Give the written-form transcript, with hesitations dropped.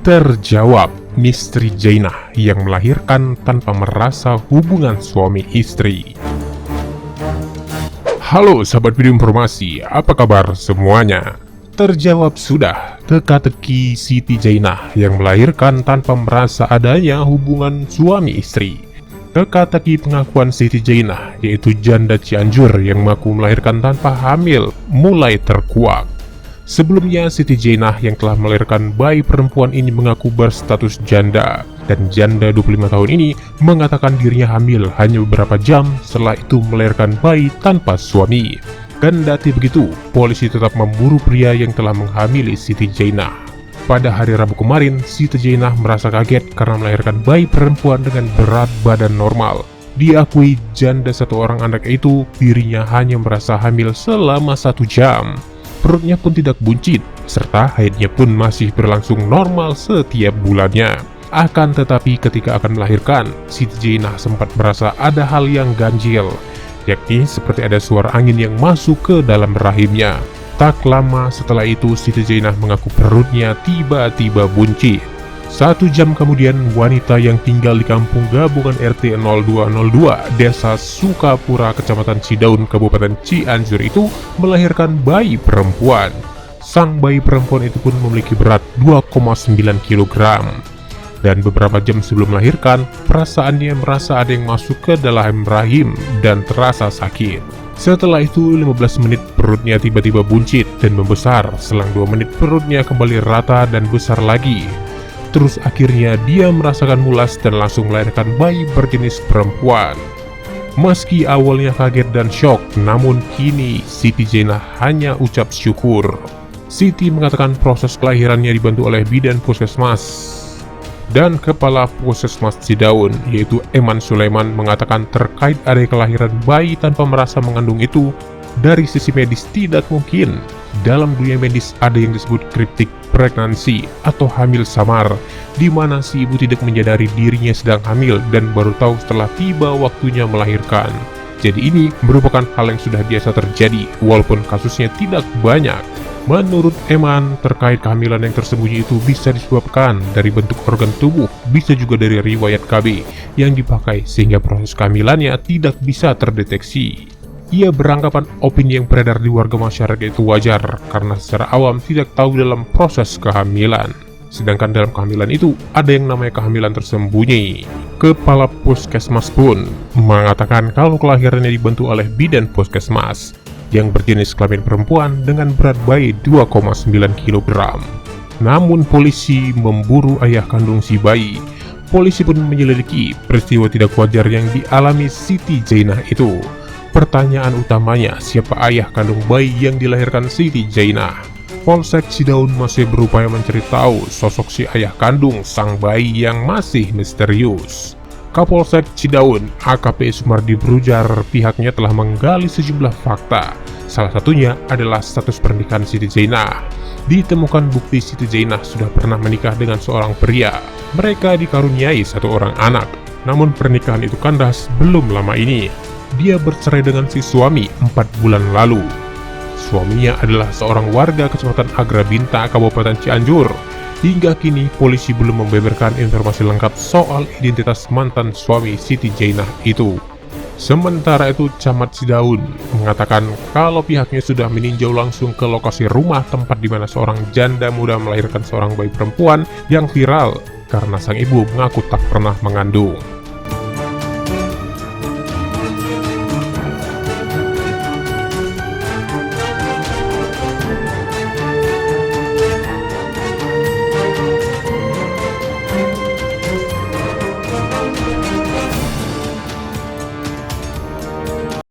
Terjawab, misteri Jainah yang melahirkan tanpa merasa hubungan suami istri. Halo sahabat video informasi, apa kabar semuanya? Terjawab sudah, teka-teki Siti Jainah yang melahirkan tanpa merasa adanya hubungan suami istri. Teka-teki pengakuan Siti Jainah, yaitu janda Cianjur yang mengaku melahirkan tanpa hamil, mulai terkuak. Sebelumnya, Siti Jainah yang telah melahirkan bayi perempuan ini mengaku berstatus janda. Dan janda 25 tahun ini mengatakan dirinya hamil hanya beberapa jam setelah itu melahirkan bayi tanpa suami. Kendati begitu, polisi tetap memburu pria yang telah menghamili Siti Jainah. Pada hari Rabu kemarin, Siti Jainah merasa kaget karena melahirkan bayi perempuan dengan berat badan normal. Diakui janda satu orang anak itu, dirinya hanya merasa hamil selama 1 jam. Perutnya pun tidak buncit, serta haidnya pun masih berlangsung normal setiap bulannya. Akan tetapi ketika akan melahirkan, Siti Jainah sempat merasa ada hal yang ganjil, yakni seperti ada suara angin yang masuk ke dalam rahimnya. Tak lama setelah itu, Siti Jainah mengaku perutnya tiba-tiba buncit. 1 jam kemudian, wanita yang tinggal di kampung gabungan RT 0202 Desa Sukapura, Kecamatan Cidaun, Kabupaten Cianjur itu melahirkan bayi perempuan. Sang bayi perempuan itu pun memiliki berat 2,9 kg. Dan beberapa jam sebelum melahirkan, perasaannya merasa ada yang masuk ke dalam rahim dan terasa sakit. Setelah itu 15 menit perutnya tiba-tiba buncit dan membesar. Selang 2 menit perutnya kembali rata dan besar lagi. Terus akhirnya dia merasakan mulas dan langsung melahirkan bayi berjenis perempuan. Meski awalnya kaget dan syok, namun kini Siti Jainah hanya ucap syukur. Siti mengatakan proses kelahirannya dibantu oleh bidan puskesmas. Dan Kepala Puskesmas Cidaun, yaitu Eman Sulaiman, mengatakan terkait adanya kelahiran bayi tanpa merasa mengandung itu, dari sisi medis tidak mungkin. Dalam dunia medis ada yang disebut cryptic pregnancy atau hamil samar, di mana si ibu tidak menyadari dirinya sedang hamil dan baru tahu setelah tiba waktunya melahirkan. Jadi ini merupakan hal yang sudah biasa terjadi, walaupun kasusnya tidak banyak. Menurut Eman, terkait kehamilan yang tersembunyi itu bisa disebabkan dari bentuk organ tubuh, bisa juga dari riwayat KB yang dipakai sehingga proses kehamilannya tidak bisa terdeteksi. Ia beranggapan opini yang beredar di warga masyarakat itu wajar karena secara awam tidak tahu dalam proses kehamilan. Sedangkan dalam kehamilan itu ada yang namanya kehamilan tersembunyi. Kepala Puskesmas pun mengatakan kalau kelahirannya dibantu oleh bidan Puskesmas yang berjenis kelamin perempuan dengan berat bayi 2,9 kg. Namun polisi memburu ayah kandung si bayi. Polisi pun menyelidiki peristiwa tidak wajar yang dialami Siti Jainah itu. Pertanyaan utamanya, siapa ayah kandung bayi yang dilahirkan Siti Jainah? Polsek Cidaun masih berupaya mencari tahu sosok si ayah kandung sang bayi yang masih misterius. Kapolsek Cidaun, AKP Sumardi berujar pihaknya telah menggali sejumlah fakta. Salah satunya adalah status pernikahan Siti Jainah. Ditemukan bukti Siti Jainah sudah pernah menikah dengan seorang pria. Mereka dikaruniai 1 orang anak. Namun pernikahan itu kandas belum lama ini. Dia bercerai dengan si suami 4 bulan lalu. Suaminya adalah seorang warga Kecamatan Agrabinta, Kabupaten Cianjur. Hingga kini polisi belum membeberkan informasi lengkap soal identitas mantan suami Siti Jainah itu. Sementara itu, Camat Cidaun mengatakan kalau pihaknya sudah meninjau langsung ke lokasi rumah tempat di mana seorang janda muda melahirkan seorang bayi perempuan yang viral karena sang ibu mengaku tak pernah mengandung.